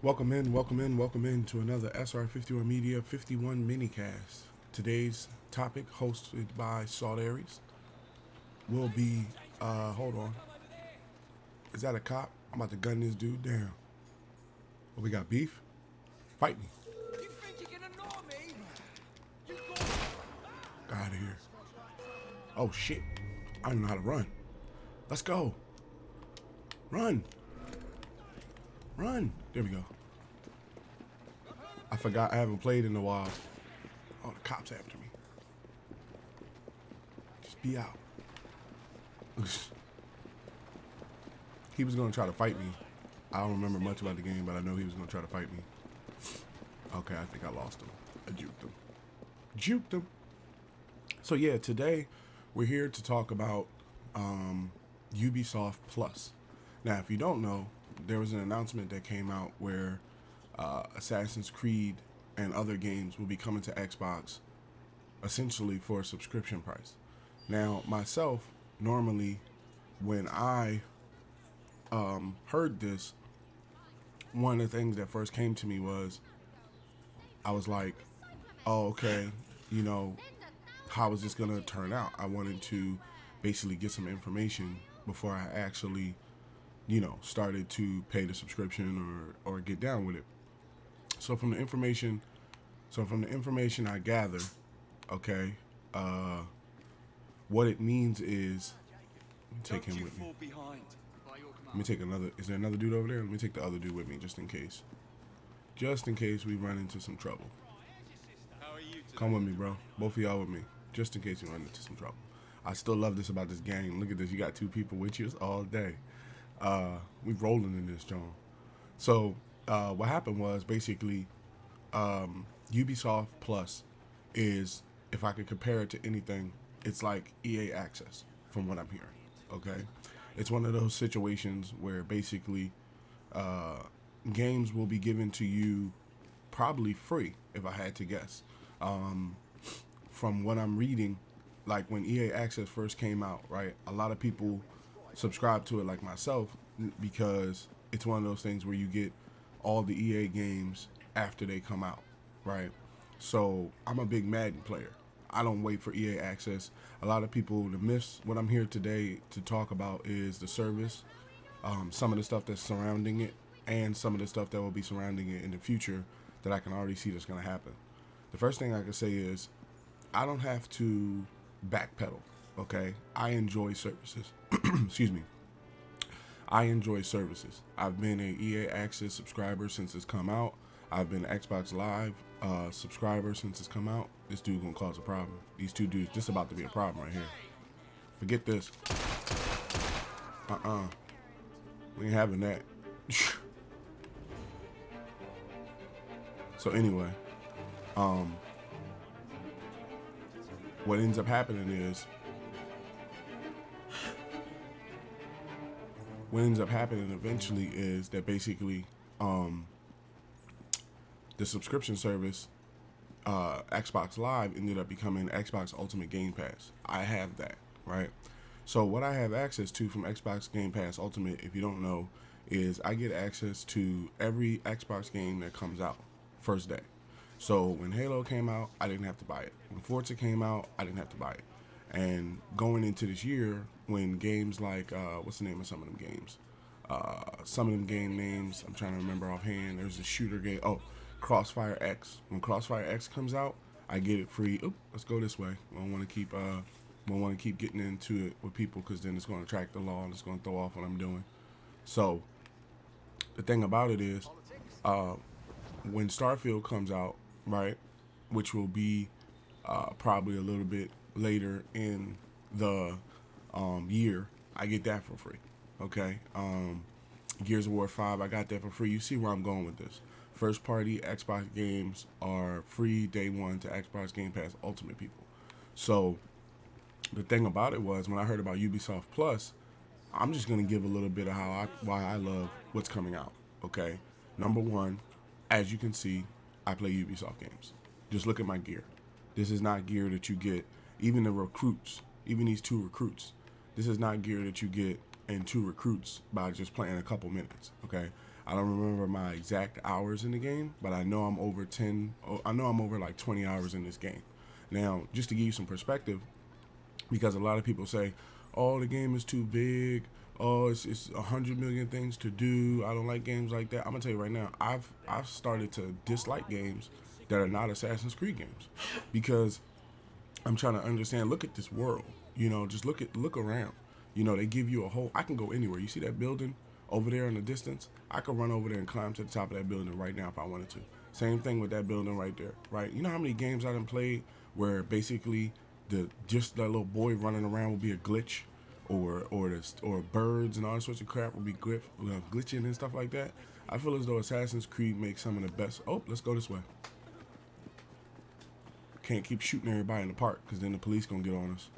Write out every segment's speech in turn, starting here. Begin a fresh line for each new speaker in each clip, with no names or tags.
Welcome in to another SR51 Media 51 minicast. Today's topic, hosted by Salt Aries, will be, hold on, is that a cop? I'm about to gun this dude down. Oh, we got beef? Fight me.
You think you can annoy me?
Get out of here. Oh, shit. I don't know how to run. Let's go. Run. Run. There we go. I forgot I haven't played in a while. Oh, the cop's after me. Just be out. He was going to try to fight me. I don't remember much about the game, but I know he was going to try to fight me. Okay, I think I lost him. I juked him. Juked him. So yeah, today we're here to talk about Ubisoft Plus. Now, if you don't know, there was an announcement that came out where Assassin's Creed and other games will be coming to Xbox essentially for a subscription price. Now, myself, normally when I heard this, one of the things that first came to me was, I was like, oh, okay, you know, how is this going to turn out? I wanted to basically get some information before I actually, you know, started to pay the subscription or get down with it. So from the information I gather, okay, what it means is, take him with me. Let me take another. Is there another dude over there? Let me take the other dude with me just in case. Just in case we run into some trouble. Come with me, bro. Both of y'all with me. Just in case we run into some trouble. I still love this about this game. Look at this. You got two people with you all day. We rolling in this, John. So what happened was basically Ubisoft Plus is, if I could compare it to anything, it's like EA Access from what I'm hearing. Okay, it's one of those situations where basically games will be given to you probably free, if I had to guess. From what I'm reading, like when EA Access first came out, right, a lot of people subscribe to it like myself because it's one of those things where you get all the EA games after they come out, right? So I'm a big Madden player. I don't wait for EA Access. A lot of people, the myths, what I'm here today to talk about is the service, some of the stuff that's surrounding it, and some of the stuff that will be surrounding it in the future that I can already see that's going to happen. The first thing I can say is I don't have to backpedal, okay? I enjoy services. Excuse me. I enjoy services. I've been an EA Access subscriber since it's come out. I've been an Xbox Live subscriber since it's come out. This dude gonna cause a problem. These two dudes, this about to be a problem right here. Forget this. We ain't having that. So anyway, what ends up happening is, eventually is that basically the subscription service, Xbox Live, ended up becoming Xbox Ultimate Game Pass. I have that, right? So what I have access to from Xbox Game Pass Ultimate, if you don't know, is I get access to every Xbox game that comes out first day. So when Halo came out, I didn't have to buy it. When Forza came out, I didn't have to buy it. And going into this year, when games like, what's the name of some of them games? Some of them game names, I'm trying to remember offhand. There's a shooter game. Oh, Crossfire X. When Crossfire X comes out, I get it free. Oop, let's go this way. We don't want to keep getting into it with people because then it's going to attract the law and it's going to throw off what I'm doing. So the thing about it is, when Starfield comes out, right, which will be probably a little bit later in the year, I get that for free. Okay. Gears of War 5, I got that for free. You see where I'm going with this. First party Xbox games are free day one to Xbox Game Pass Ultimate people. So the thing about it was, when I heard about Ubisoft Plus, I'm just going to give a little bit of why I love what's coming out. Okay. Number one, as you can see, I play Ubisoft games. Just look at my gear. This is not gear that you get, even the recruits, even these two recruits. This is not gear that you get and two recruits by just playing a couple minutes, okay? I don't remember my exact hours in the game, but I know I'm over 10. I know I'm over like 20 hours in this game. Now, just to give you some perspective, because a lot of people say, "Oh, the game is too big. Oh, it's 100 million things to do. I don't like games like that." I'm gonna tell you right now, I've started to dislike games that are not Assassin's Creed games because I'm trying to understand. Look at this world. Just look around. They give you a whole. I can go anywhere. You see that building over there in the distance? I could run over there and climb to the top of that building right now if I wanted to. Same thing with that building right there, right? You know how many games I done played where basically the just that little boy running around will be a glitch, or birds and all sorts of crap will be glitching and stuff like that. I feel as though Assassin's Creed makes some of the best. Oh, let's go this way. Can't keep shooting everybody in the park because then the police gonna get on us.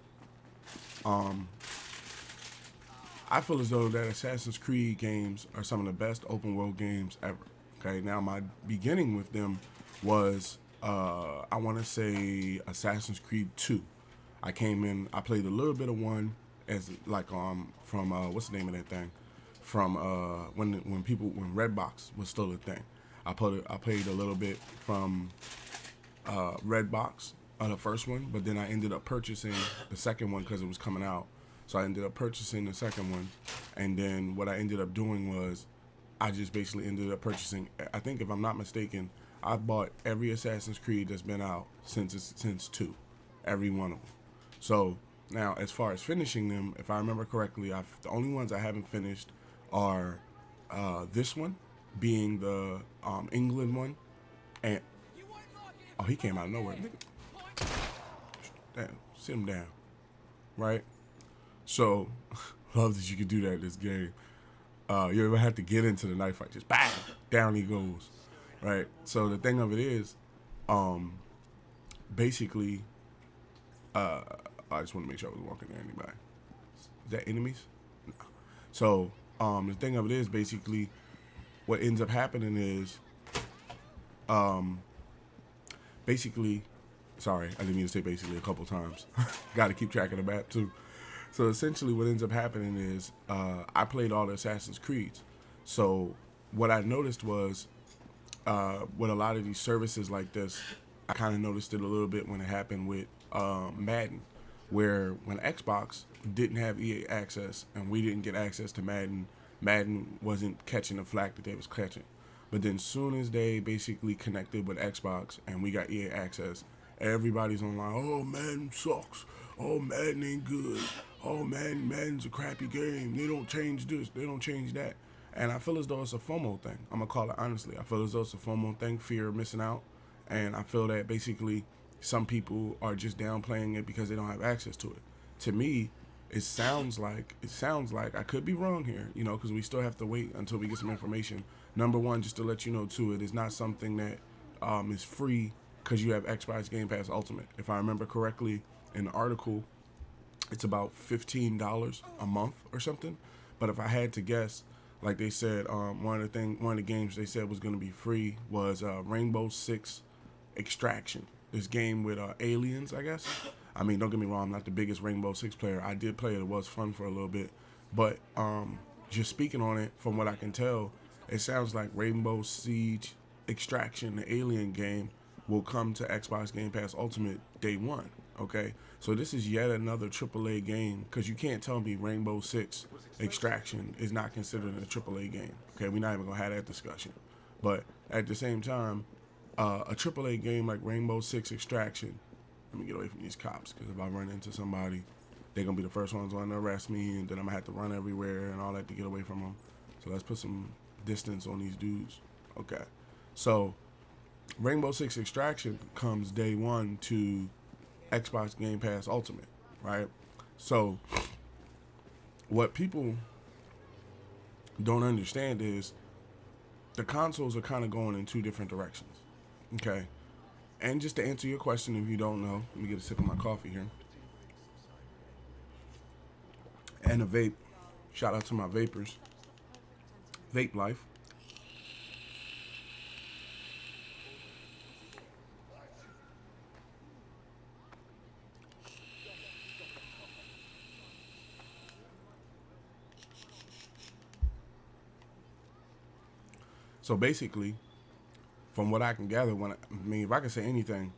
Um, I feel as though that Assassin's Creed games are some of the best open world games ever. Okay, now my beginning with them was I want to say Assassin's Creed 2. I came in, I played a little bit of one as like from what's the name of that thing? From when Redbox was still a thing. I played a little bit from Redbox on the first one, but then I ended up purchasing the second one because it was coming out. So I ended up purchasing the second one, and then what I ended up doing was I just basically ended up purchasing. I think if I'm not mistaken, I bought every Assassin's Creed that's been out since two, every one of them. So now, as far as finishing them, if I remember correctly, the only ones I haven't finished are this one, being the England one, and oh, he came out of nowhere. Nigga, damn, sit him down, right? So, love that you could do that in this game. You ever have to get into the knife fight, just bang, down he goes, right? So the thing of it is, basically, I just want to make sure I was walking there. Anybody? Is that enemies? No. So the thing of it is, basically, what ends up happening is, basically, sorry, I didn't mean to say basically a couple times. Got to keep track of the map too. So essentially, what ends up happening is I played all the Assassin's Creeds. So what I noticed was with a lot of these services like this, I kind of noticed it a little bit when it happened with Madden, where when Xbox didn't have EA access and we didn't get access to Madden, Madden wasn't catching the flack that they was catching. But then soon as they basically connected with Xbox and we got EA access, everybody's online. Oh, Madden sucks. Oh, Madden ain't good. Oh, Madden's a crappy game. They don't change this. They don't change that. And I feel as though it's a FOMO thing. I'm going to call it honestly. I feel as though it's a FOMO thing, fear of missing out. And I feel that basically some people are just downplaying it because they don't have access to it. To me, it sounds like I could be wrong here, because we still have to wait until we get some information. Number one, just to let you know too, it is not something that is free because you have Xbox Game Pass Ultimate. If I remember correctly, in the article, it's about $15 a month or something. But if I had to guess, like they said, one of the games they said was going to be free was Rainbow Six Extraction. This game with aliens, I guess. I mean, don't get me wrong, I'm not the biggest Rainbow Six player. I did play it. It was fun for a little bit. But just speaking on it, from what I can tell, it sounds like Rainbow Siege Extraction, the alien game, will come to Xbox Game Pass Ultimate day one. Okay? So this is yet another AAA game, because you can't tell me Rainbow Six Extraction is not considered a AAA game. Okay? We're not even going to have that discussion. But at the same time, a AAA game like Rainbow Six Extraction, let me get away from these cops, because if I run into somebody, they're going to be the first ones wanting to arrest me, and then I'm going to have to run everywhere and all that to get away from them. So let's put some distance on these dudes. Okay. So Rainbow Six Extraction comes day one to Xbox Game Pass Ultimate, right? So what people don't understand is the consoles are kind of going in two different directions. Okay. And just to answer your question, if you don't know, let me get a sip of my coffee here. And a vape. Shout out to my vapors. Vape life. So basically, from what I can gather, if I can say anything,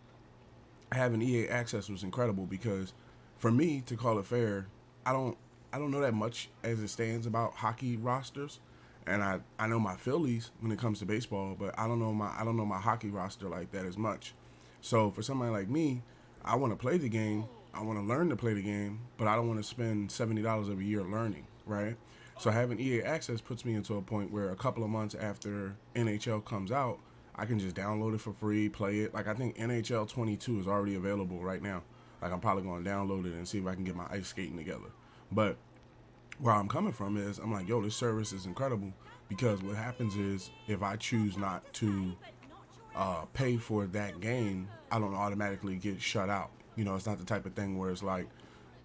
having EA access was incredible because, for me to call it fair, I don't I don't know that much as it stands about hockey rosters, and I know my Phillies when it comes to baseball, but I don't know my hockey roster like that as much. So for somebody like me, I want to play the game. I want to learn to play the game, but I don't want to spend $70 every year learning, right? So having EA access puts me into a point where a couple of months after NHL comes out, I can just download it for free, play it. Like I think NHL 22 is already available right now. Like I'm probably going to download it and see if I can get my ice skating together. But where I'm coming from is I'm like, yo, this service is incredible because what happens is if I choose not to pay for that game, I don't automatically get shut out. You know, it's not the type of thing where it's like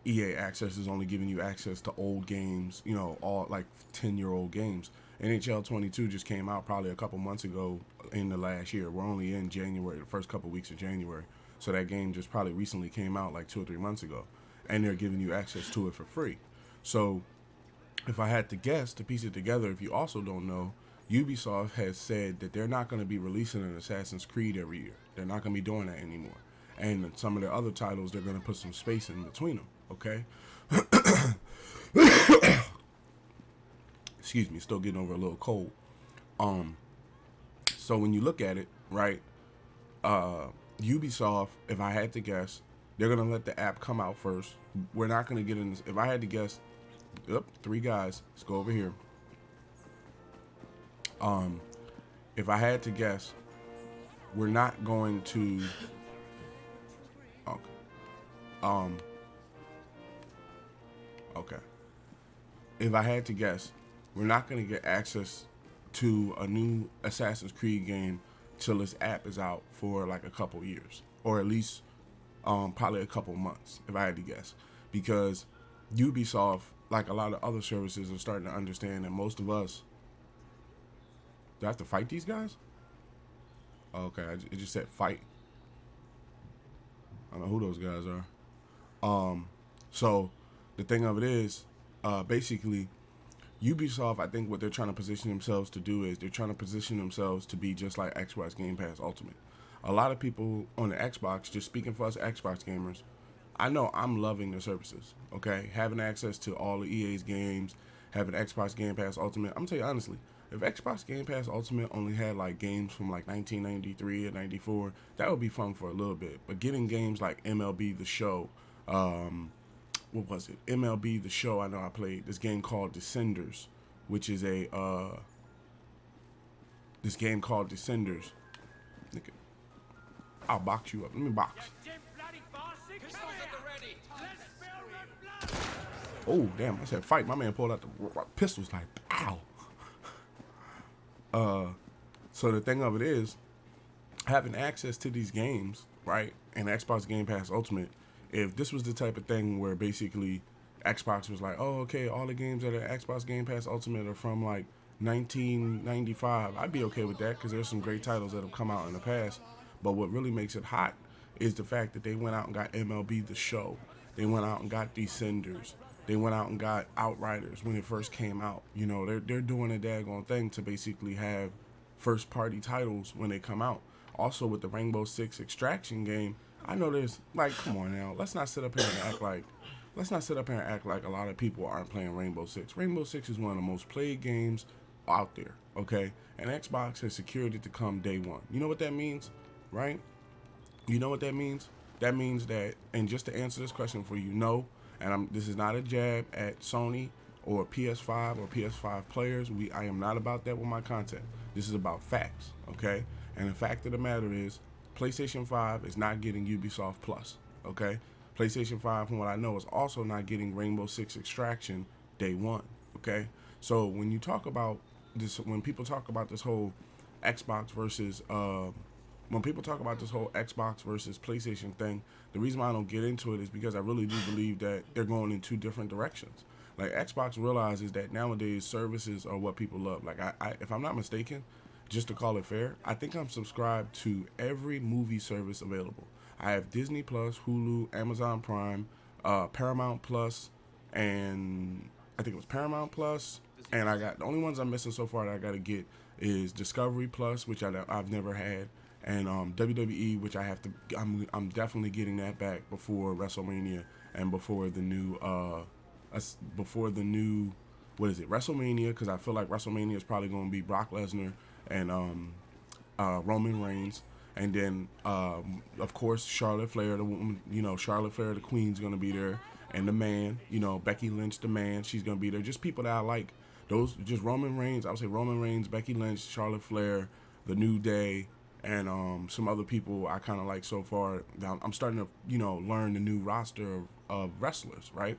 EA Access is only giving you access to old games, you know, all like 10-year-old games. NHL 22 just came out probably a couple months ago in the last year. We're only in January, the first couple weeks of January. So that game just probably recently came out like 2 or 3 months ago. And they're giving you access to it for free. So if I had to guess, to piece it together, if you also don't know, Ubisoft has said that they're not going to be releasing an Assassin's Creed every year. They're not going to be doing that anymore. And some of their other titles, they're going to put some space in between them. Okay. Excuse me, still getting over a little cold. So when you look at it, right, Ubisoft, if I had to guess, they're gonna let the app come out first. We're not gonna get in this. If I had to guess, three guys. Let's go over here. If I had to guess, we're not going to. Okay. Okay. If I had to guess, we're not gonna get access to a new Assassin's Creed game till this app is out for like a couple years, or at least probably a couple months, if I had to guess, because Ubisoft, like a lot of other services, are starting to understand that most of us. Do I have to fight these guys? Okay, it just said fight. I don't know who those guys are. So the thing of it is, basically, Ubisoft, I think what they're trying to position themselves to do is they're trying to position themselves to be just like Xbox Game Pass Ultimate. A lot of people on the Xbox, just speaking for us Xbox gamers, I know I'm loving the services, okay? Having access to all of EA's games, having Xbox Game Pass Ultimate. I'm going to tell you honestly, if Xbox Game Pass Ultimate only had like games from like 1993 or 94, that would be fun for a little bit. But getting games like MLB The Show, what was it? MLB The Show, I know I played this game called Descenders, which is this game called Descenders. I'll box you up. Let me box. Oh, damn. I said fight. My man pulled out the pistols like, ow. So the thing of it is, having access to these games, right, and Xbox Game Pass Ultimate, if this was the type of thing where basically Xbox was like, oh, okay, all the games that are Xbox Game Pass Ultimate are from like 1995, I'd be okay with that because there's some great titles that have come out in the past. But what really makes it hot is the fact that they went out and got MLB The Show. They went out and got Descenders. They went out and got Outriders when it first came out. You know, they're doing a daggone thing to basically have first party titles when they come out. Also with the Rainbow Six Extraction game, I know there's like, come on now, let's not sit up here and act like a lot of people aren't playing Rainbow Six. Rainbow Six is one of the most played games out there, okay? And Xbox has secured it to come day one. You know what that means, right? You know what that means? That means that, and just to answer this question for you, no, and this is not a jab at Sony or PS5 or PS5 players. I am not about that with my content. This is about facts, okay? And the fact of the matter is, PlayStation 5 is not getting Ubisoft Plus, okay? PlayStation 5, from what I know, is also not getting Rainbow Six Extraction day one, okay? So when you talk about this, when people talk about this whole Xbox versus PlayStation thing, the reason why I don't get into it is because I really do believe that they're going in two different directions. Like Xbox realizes that nowadays services are what people love. Like I if I'm not mistaken, just to call it fair, I think I'm subscribed to every movie service available. I have Disney Plus, Hulu, Amazon Prime, Paramount Plus, and I think it was Paramount Plus. And I got the only ones I'm missing so far that I got to get is Discovery Plus, which I've never had, and WWE, which I'm definitely getting that back before WrestleMania and before the new what is it, WrestleMania, because I feel like WrestleMania is probably going to be Brock Lesnar and Roman Reigns, and then of course Charlotte Flair, the woman, Charlotte Flair, the Queen's gonna be there, and the Man, Becky Lynch, the Man, she's gonna be there. Just people that I like. Those just Roman Reigns. I would say Roman Reigns, Becky Lynch, Charlotte Flair, the New Day, and some other people I kind of like so far. I'm starting to learn the new roster of wrestlers, right?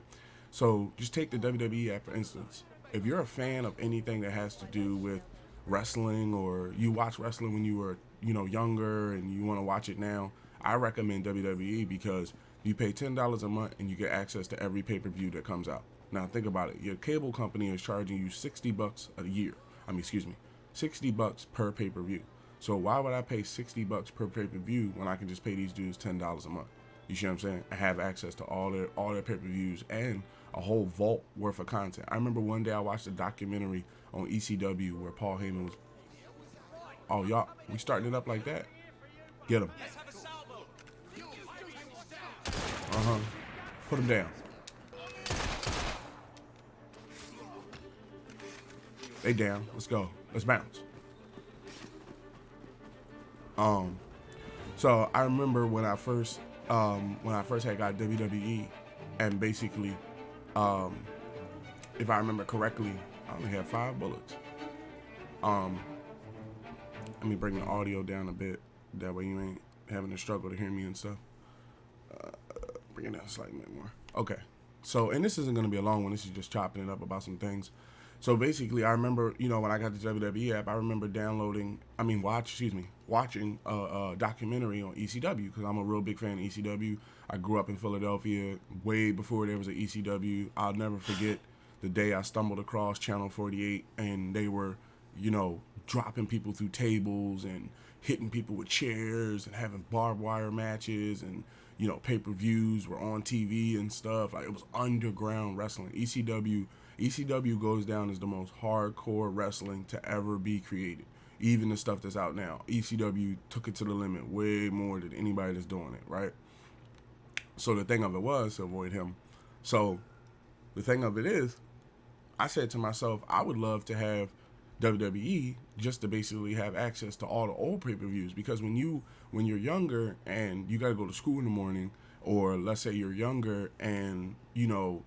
So just take the WWE app for instance. If you're a fan of anything that has to do with wrestling, or you watch wrestling when you were younger and you want to watch it now, I recommend WWE because you pay $10 a month and you get access to every pay-per-view that comes out. Now think about it. Your cable company is charging you $60 a year. Excuse me, $60 per pay-per-view. So why would I pay $60 per pay-per-view when I can just pay these dudes $10 a month? You see what I'm saying? I have access to all their pay-per-views and a whole vault worth of content. I remember one day I watched a documentary on ECW where Paul Heyman was. Oh y'all, we starting it up like that? Get him. Put him down. They down. Let's go. Let's bounce. So I remember when I first had got WWE, and basically, if I remember correctly, I only had 5 bullets. Let me bring the audio down a bit. That way you ain't having to struggle to hear me and stuff. Bring it down slightly more. Okay. So, and this isn't going to be a long one. This is just chopping it up about some things. So basically, I remember, when I got the WWE app, I remember watching a documentary on ECW because I'm a real big fan of ECW. I grew up in Philadelphia way before there was an ECW. I'll never forget the day I stumbled across Channel 48 and they were, dropping people through tables and hitting people with chairs and having barbed wire matches, and pay-per-views were on TV and stuff. Like, it was underground wrestling. ECW goes down as the most hardcore wrestling to ever be created. Even the stuff that's out now, ECW took it to the limit way more than anybody that's doing it, right? So the thing of it was to avoid him. So the thing of it is, I said to myself, I would love to have WWE just to basically have access to all the old pay-per-views, because when you're younger and you got to go to school in the morning, or let's say you're younger and the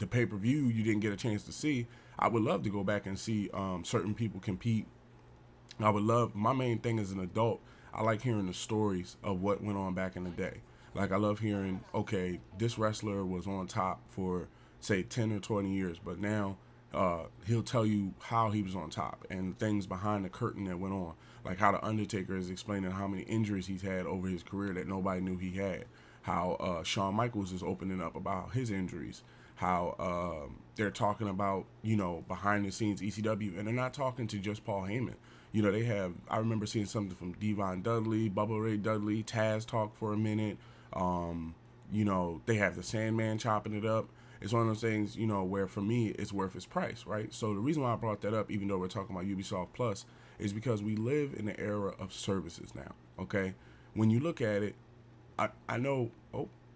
pay-per-view you didn't get a chance to see, I would love to go back and see certain people compete. My main thing as an adult, I like hearing the stories of what went on back in the day. Like, I love hearing, okay, this wrestler was on top for say 10 or 20 years, but now he'll tell you how he was on top and things behind the curtain that went on. Like how The Undertaker is explaining how many injuries he's had over his career that nobody knew he had. How Shawn Michaels is opening up about his injuries. How they're talking about, behind the scenes ECW. And they're not talking to just Paul Heyman. I remember seeing something from Devon Dudley, Bubba Ray Dudley, Taz talk for a minute. They have the Sandman chopping it up. It's one of those things, where for me, it's worth its price, right? So the reason why I brought that up, even though we're talking about Ubisoft Plus, is because we live in the era of services now, okay? When you look at it, I know,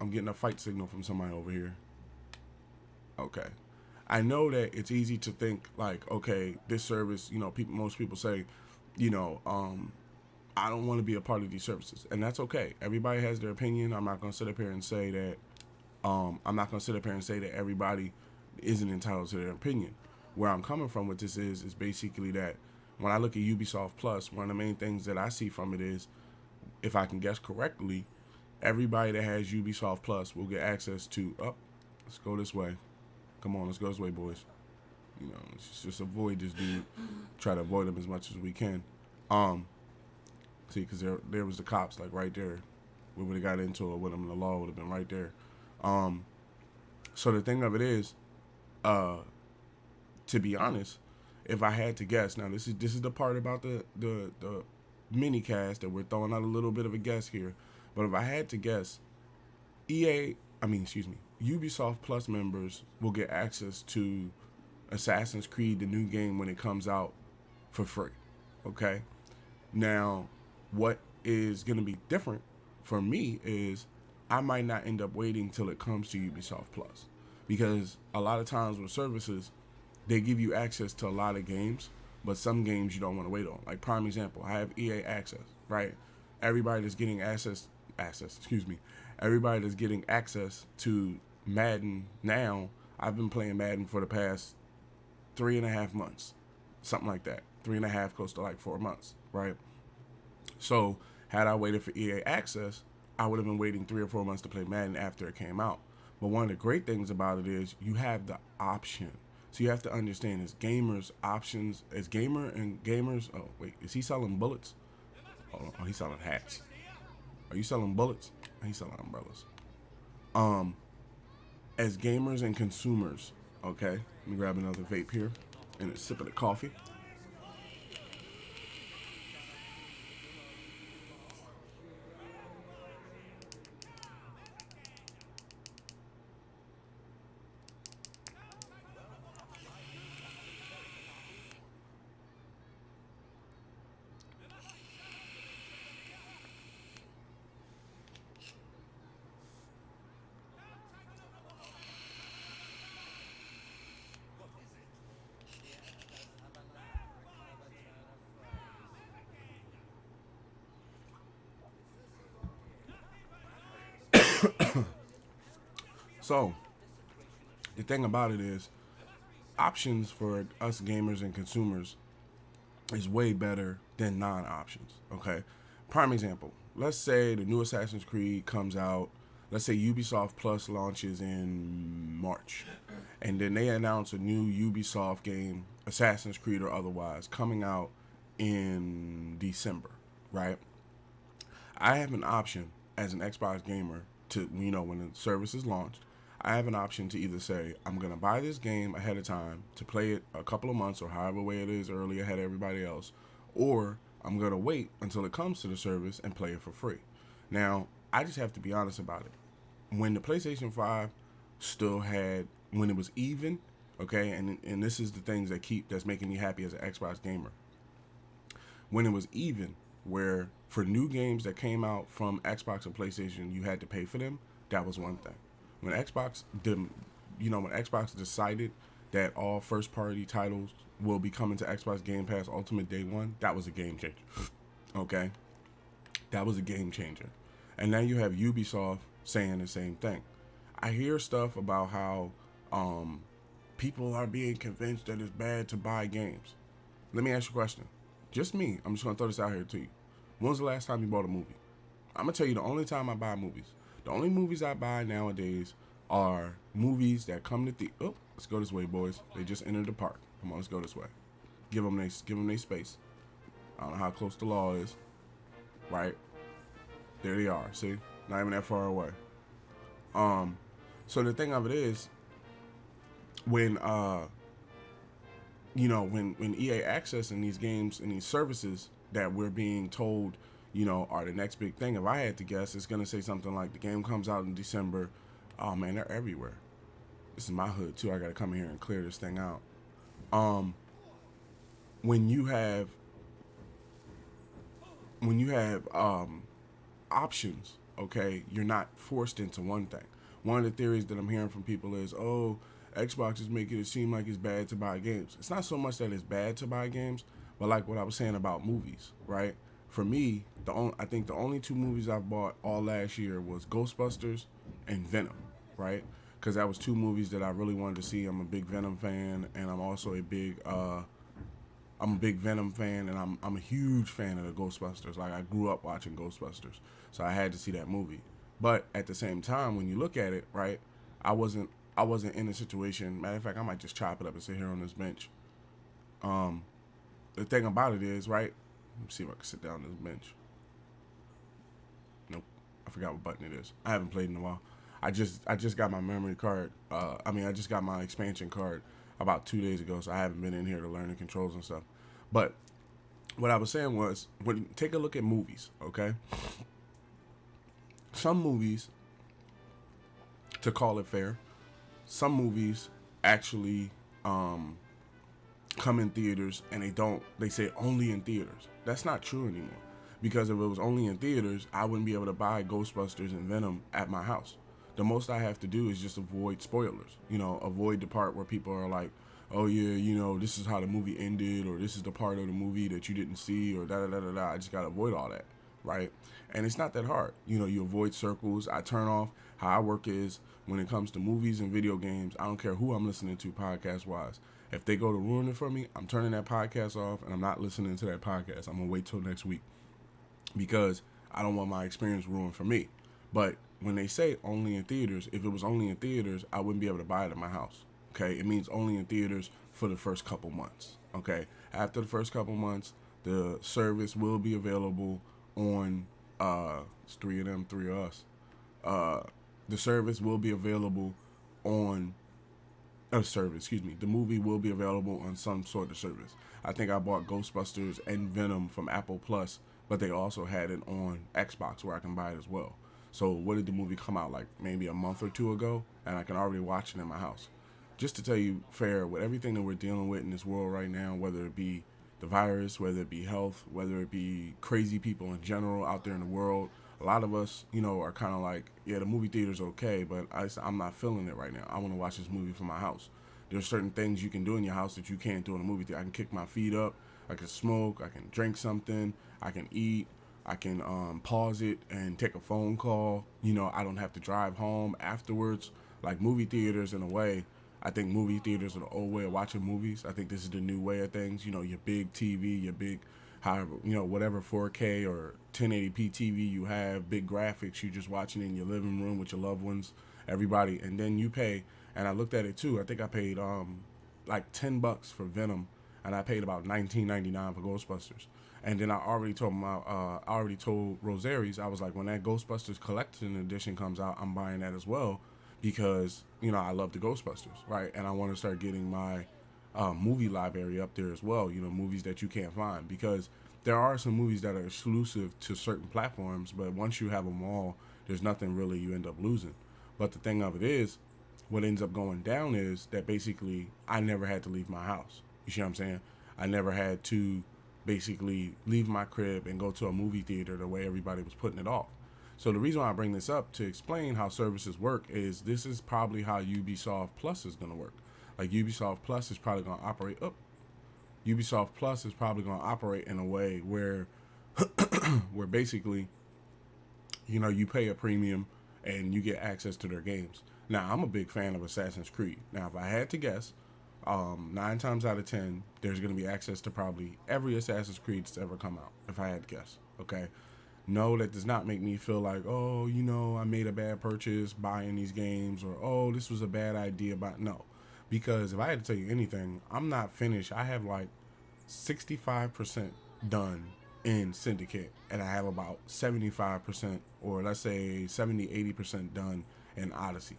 I'm getting a fight signal from somebody over here. Okay. I know that it's easy to think like, okay, this service, most people say, I don't want to be a part of these services. And that's okay. Everybody has their opinion. I'm not going to sit up here and say that everybody isn't entitled to their opinion. Where I'm coming from with this is basically that when I look at Ubisoft Plus, one of the main things that I see from it is, if I can guess correctly, everybody that has Ubisoft Plus will get access to, let's go this way. Come on, let's go this way, boys. Let's just avoid this dude. Try to avoid him as much as we can. See, because there was the cops, like, right there. We would have got into it with him. The law would have been right there. So the thing of it is, to be honest, if I had to guess, now this is the part about the mini cast that we're throwing out a little bit of a guess here. But if I had to guess, Ubisoft Plus members will get access to Assassin's Creed, the new game, when it comes out for free. Okay. Now, what is going to be different for me is I might not end up waiting till it comes to Ubisoft Plus, because a lot of times with services, they give you access to a lot of games, but some games you don't want to wait on. Like prime example, I have EA access, right? Everybody that's getting excuse me, everybody that's getting access to Madden now. I've been playing Madden for the past 3.5 months, something like that. 3.5, close to like 4 months, right? So had I waited for EA access, I would have been waiting 3 or 4 months to play Madden after it came out. But one of the great things about it is you have the option. So you have to understand as gamers options, as gamer and gamers. Oh wait, is he selling bullets? Oh, he's selling hats. Are you selling bullets? He's selling umbrellas. As gamers and consumers, okay. Let me grab another vape here and a sip of the coffee. So the thing about it is, options for us gamers and consumers is way better than non-options. Okay, prime example. Let's say the new Assassin's Creed comes out. Let's say Ubisoft Plus launches in March, and then they announce a new Ubisoft game, Assassin's Creed or otherwise, coming out in December. Right? I have an option as an Xbox gamer to, when the service is launched, I have an option to either say, I'm going to buy this game ahead of time to play it a couple of months or however way it is early ahead of everybody else, or I'm going to wait until it comes to the service and play it for free. Now, I just have to be honest about it. When the PlayStation 5 still had, when it was even, okay, and this is the things that's making me happy as an Xbox gamer. When it was even, where for new games that came out from Xbox and PlayStation, you had to pay for them. That was one thing. When Xbox did, when Xbox decided that all first-party titles will be coming to Xbox Game Pass Ultimate Day One, that was a game changer. Okay, that was a game changer. And now you have Ubisoft saying the same thing. I hear stuff about how people are being convinced that it's bad to buy games. Let me ask you a question. Just me. I'm just going to throw this out here to you. When was the last time you bought a movie? I'm going to tell you the only time I buy movies. The only movies I buy nowadays are movies that come to the... Oh, let's go this way, boys. They just entered the park. Come on, let's go this way. Give them their space. I don't know how close the law is. Right? There they are. See? Not even that far away. So the thing of it is, when when EA Access in these games and these services that we're being told, are the next big thing, if I had to guess, it's going to say something like the game comes out in December. Oh, man, they're everywhere. This is my hood, too. I got to come here and clear this thing out. When you have options, okay, you're not forced into one thing. One of the theories that I'm hearing from people is, oh, Xbox is making it seem like it's bad to buy games. It's not so much that it's bad to buy games, but like what I was saying about movies, right? For me, I think the only two movies I've bought all last year was Ghostbusters and Venom, right? Because that was two movies that I really wanted to see. I'm a big Venom fan, and I'm also a big Venom fan, and I'm a huge fan of the Ghostbusters. Like, I grew up watching Ghostbusters, so I had to see that movie. But at the same time, when you look at it, right, I wasn't in a situation. Matter of fact, I might just chop it up and sit here on this bench. The thing about it is, right, let me see if I can sit down on this bench. Nope, I forgot what button it is. I haven't played in a while. I just got my memory card. I just got my expansion card about 2 days ago, so I haven't been in here to learn the controls and stuff. But what I was saying was, take a look at movies, okay? Some movies, to call it fair, some movies actually come in theaters, and they say only in theaters. That's not true anymore. Because if it was only in theaters, I wouldn't be able to buy Ghostbusters and Venom at my house. The most I have to do is just avoid spoilers. Avoid the part where people are like, oh yeah, this is how the movie ended, or this is the part of the movie that you didn't see, or da da da da da. I just gotta avoid all that, right? And it's not that hard. You avoid circles. I turn off. How I work is when it comes to movies and video games, I don't care who I'm listening to podcast wise. If they go to ruin it for me, I'm turning that podcast off and I'm not listening to that podcast. I'm gonna wait till next week because I don't want my experience ruined for me. But when they say only in theaters, if it was only in theaters, I wouldn't be able to buy it at my house. Okay, it means only in theaters for the first couple months. Okay, after the first couple months, the service will be available on. It's three of them, three of us. Uh, the service will be available on service, excuse me. The movie will be available on some sort of service. I think I bought Ghostbusters and Venom from Apple Plus, but they also had it on Xbox where I can buy it as well. So what did the movie come out like maybe a month or two ago, and I can already watch it in my house. Just to tell you fair, with everything that we're dealing with in this world right now, whether it be the virus, whether it be health, whether it be crazy people in general out there in the world, a lot of us, are kind of like, yeah, the movie theater's okay, but I'm not feeling it right now. I want to watch this movie from my house. There's certain things you can do in your house that you can't do in a movie theater. I can kick my feet up, I can smoke, I can drink something, I can eat, I can pause it and take a phone call. I don't have to drive home afterwards. Like movie theaters, in a way, I think movie theaters are the old way of watching movies. I think this is the new way of things. Your big TV, your big, however, whatever 4K or 1080p TV you have, big graphics, you just watching in your living room with your loved ones, everybody, and then you pay. And I looked at it too. I think I paid like $10 for Venom, and I paid about $19.99 for Ghostbusters. And then I already told Rosaries, I was like, when that Ghostbusters Collection Edition comes out, I'm buying that as well because I love the Ghostbusters, right? And I want to start getting my movie library up there as well. Movies that you can't find, because there are some movies that are exclusive to certain platforms, but once you have them all, there's nothing really you end up losing. But the thing of it is, what ends up going down is that basically I never had to leave my house. You see what I'm saying? I never had to basically leave my crib and go to a movie theater the way everybody was putting it off. So the reason why I bring this up to explain how services work is this is probably how Ubisoft Plus is going to work. Like Ubisoft Plus is probably going to operate Ubisoft Plus is probably going to operate in a way where where basically you pay a premium and you get access to their games. Now, I'm a big fan of Assassin's Creed. Now, if I had to guess, 9 times out of 10, there's going to be access to probably every Assassin's Creed that's ever come out, if I had to guess, okay? No, that does not make me feel like, oh, I made a bad purchase buying these games, or, oh, this was a bad idea. No, because if I had to tell you anything, I'm not finished. I have like 65% done in Syndicate, and I have about 75%, or let's say 70-80% done in Odyssey.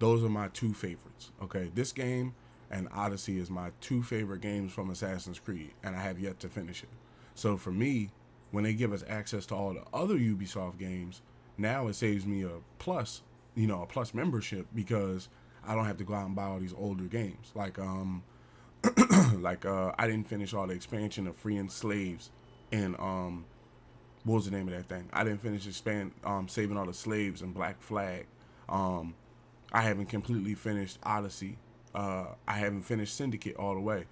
Those are my two favorites. Okay, this game and Odyssey is my two favorite games from Assassin's Creed, and I have yet to finish it. So for me, when they give us access to all the other Ubisoft games, now it saves me a plus membership, because I don't have to go out and buy all these older games. Like I didn't finish all the expansion of Freeing Slaves and what was the name of that thing? I didn't finish saving all the slaves in Black Flag. I haven't completely finished Odyssey. I haven't finished Syndicate all the way.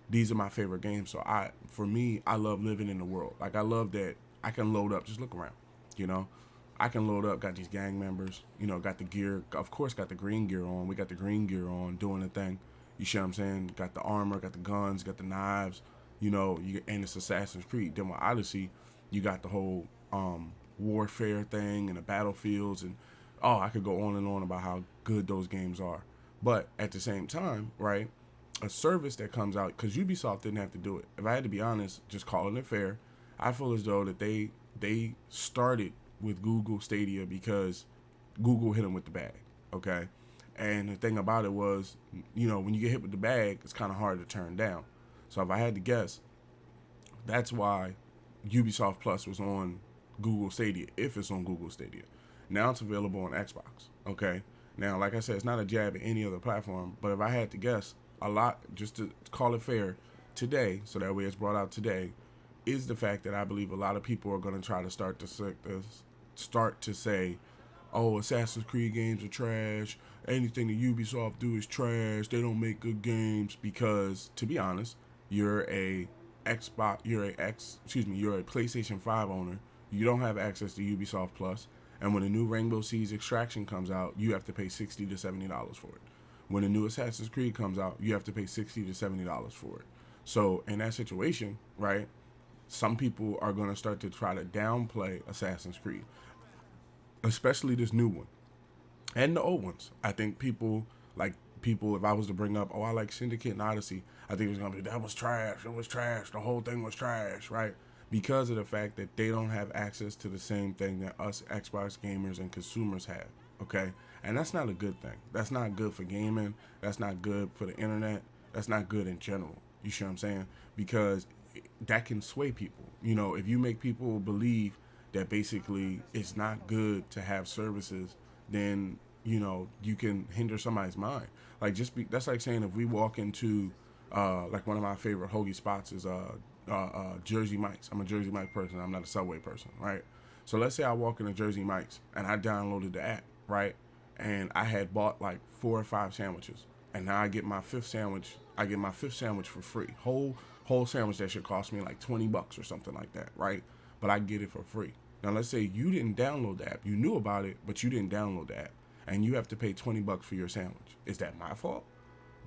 These are my favorite games. So for me, I love living in the world. Like I love that I can load up. Just look around, I can load up. Got these gang members. Got the gear. Of course, got the green gear on. We got the green gear on, doing the thing. You see what I'm saying? Got the armor. Got the guns. Got the knives. And it's Assassin's Creed. Then with Odyssey, you got the whole warfare thing and the battlefields, and I could go on and on about how good those games are. But at the same time, right, a service that comes out, because Ubisoft didn't have to do it. If I had to be honest, just calling it fair, I feel as though that they started with Google Stadia because Google hit them with the bag, okay? And the thing about it was, when you get hit with the bag, it's kind of hard to turn down. So if I had to guess, that's why Ubisoft Plus was on Google Stadia, if it's on Google Stadia. Now it's available on Xbox, okay? Now, like I said, it's not a jab at any other platform, but if I had to guess, just to call it fair, today, so that way it's brought out today, is the fact that I believe a lot of people are going to try to start to say, oh, Assassin's Creed games are trash. Anything that Ubisoft do is trash. They don't make good games because, to be honest, you're a you're a PlayStation 5 owner. You don't have access to Ubisoft Plus, and when a new Rainbow Siege Extraction comes out, you have to pay $60 to $70 for it. When a new Assassin's Creed comes out, you have to pay $60 to $70 for it. So in that situation, right, some people are going to start to try to downplay Assassin's Creed, especially this new one and the old ones. I think people, if I was to bring up, oh, I like Syndicate and Odyssey, I think it's gonna be that was trash. It was trash. The whole thing was trash, right? Because of the fact that they don't have access to the same thing that us Xbox gamers and consumers have. Okay, and that's not a good thing. That's not good for gaming. That's not good for the internet. That's not good in general. You see what I'm saying? Because that can sway people. You know, if you make people believe that basically it's not good to have services, then you can hinder somebody's mind. Like that's like saying if we walk into like one of my favorite hoagie spots is Jersey Mike's. I'm a Jersey Mike person. I'm not a Subway person, right? So let's say I walk into Jersey Mike's and I downloaded the app, right? And I had bought like 4 or 5 sandwiches, and now I get my fifth sandwich. I get my fifth sandwich for free. Whole sandwich that should cost me like $20 or something like that, right? But I get it for free. Now let's say you didn't download the app. You knew about it, but you didn't download the app, and you have to pay $20 for your sandwich. Is that my fault?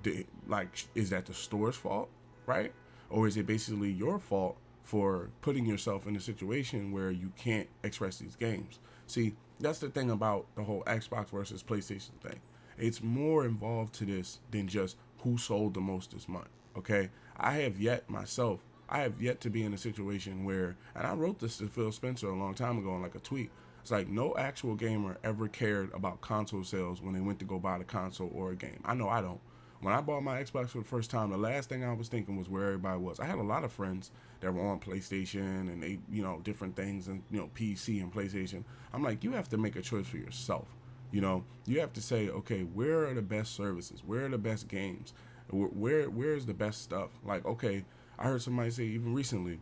Is that the store's fault, right? Or is it basically your fault for putting yourself in a situation where you can't express these games? See, that's the thing about the whole Xbox versus PlayStation thing. It's more involved to this than just who sold the most this month, okay? I have yet to be in a situation where, and I wrote this to Phil Spencer a long time ago in like a tweet. It's like no actual gamer ever cared about console sales when they went to go buy the console or a game. I know I don't. When I bought my Xbox for the first time, the last thing I was thinking was where everybody was. I had a lot of friends that were on PlayStation and they, different things and, PC and PlayStation. I'm like, you have to make a choice for yourself. You have to say, okay, where are the best services? Where are the best games? Where's the best stuff? Like, okay, I heard somebody say even recently,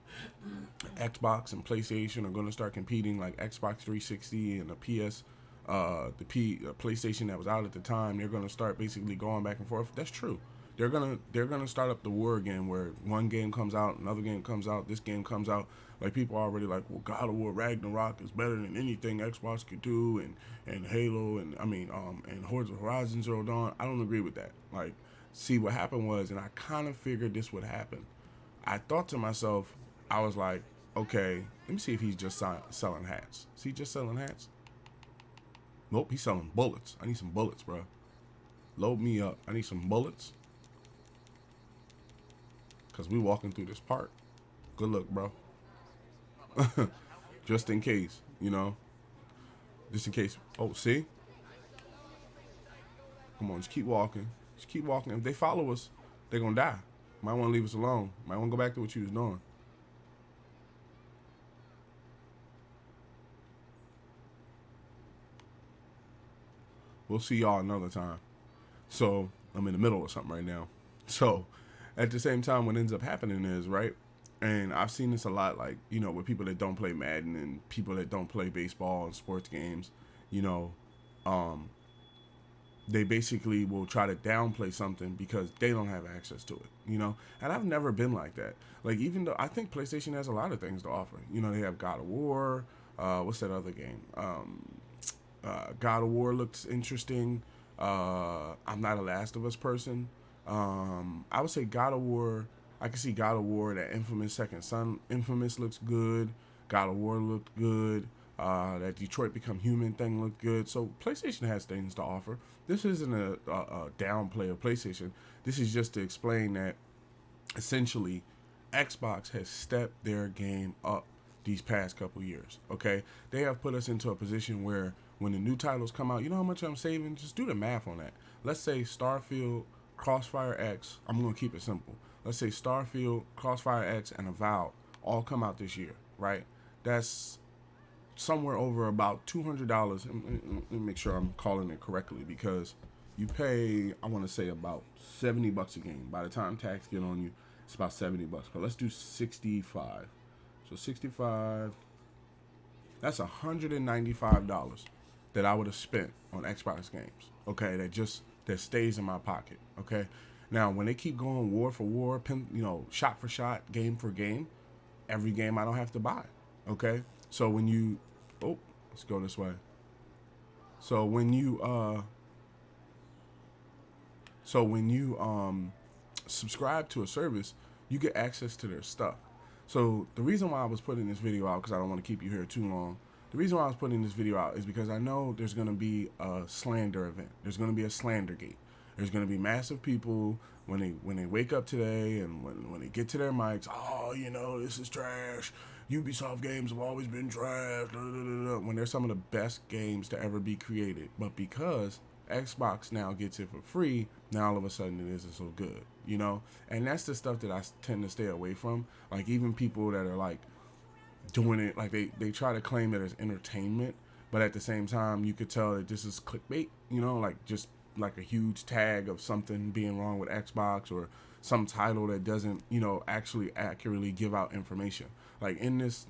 Xbox and PlayStation are going to start competing, like Xbox 360 and the PlayStation that was out at the time. They're going to start basically going back and forth. That's true. They're gonna start up the war again, where one game comes out, another game comes out, this game comes out. Like people are already like, well, God of War Ragnarok is better than anything Xbox could do, and Halo, and and Hordes of Horizon Zero Dawn. I don't agree with that. Like, see, what happened was, and I kind of figured this would happen. I thought to myself, I was like, okay, let me see if he's just selling hats. Is he just selling hats? Nope, he's selling bullets. I need some bullets, bro. Load me up. I need some bullets. Because we walking through this park. Good luck, bro. Just in case, Just in case. Oh, see? Come on, just keep walking. Just keep walking. If they follow us, they're going to die. Might want to leave us alone. Might want to go back to what you was doing. We'll see y'all another time. So, I'm in the middle of something right now. So, at the same time, what ends up happening is, right, and I've seen this a lot, like, with people that don't play Madden and people that don't play baseball and sports games, um, they basically will try to downplay something because they don't have access to it, And I've never been like that. Like, even though I think PlayStation has a lot of things to offer. They have God of War. What's that other game? God of War looks interesting. I'm not a Last of Us person. I would say God of War. I can see God of War. That Infamous Second Son. Infamous looks good. God of War looked good. That Detroit Become Human thing looked good. So PlayStation has things to offer. This isn't a downplay of PlayStation. This is just to explain that essentially Xbox has stepped their game up these past couple years. Okay, they have put us into a position where when the new titles come out, you know how much I'm saving? Just do the math on that. Let's say Starfield, Crossfire X. I'm gonna keep it simple. Let's say Starfield, Crossfire X, and Avowed all come out this year, right? That's somewhere over about $200. Let me make sure I'm calling it correctly, because you pay, I want to say, about $70 a game. By the time tax get on you, It's about 70 bucks. But let's do 65. So 65. That's $195 that I would have spent on Xbox games. Okay, that stays in my pocket. Okay, now when they keep going war for war, shot for shot, game for game, every game I don't have to buy. Okay, so when you, oh, let's go this way. So when you subscribe to a service, you get access to their stuff. So the reason why I was putting this video out, because I don't want to keep you here too long, the reason why I was putting this video out is because I know there's going to be a slander event. There's going to be a slander gate. There's going to be massive people when they wake up today and when they get to their mics, oh, this is trash. Ubisoft games have always been trash. When they're some of the best games to ever be created. But because Xbox now gets it for free, now all of a sudden it isn't so good, And that's the stuff that I tend to stay away from. Like even people that are like doing it, like they try to claim that it's entertainment, but at the same time you could tell that this is clickbait, like just like a huge tag of something being wrong with Xbox or some title that doesn't, actually accurately give out information. Like in this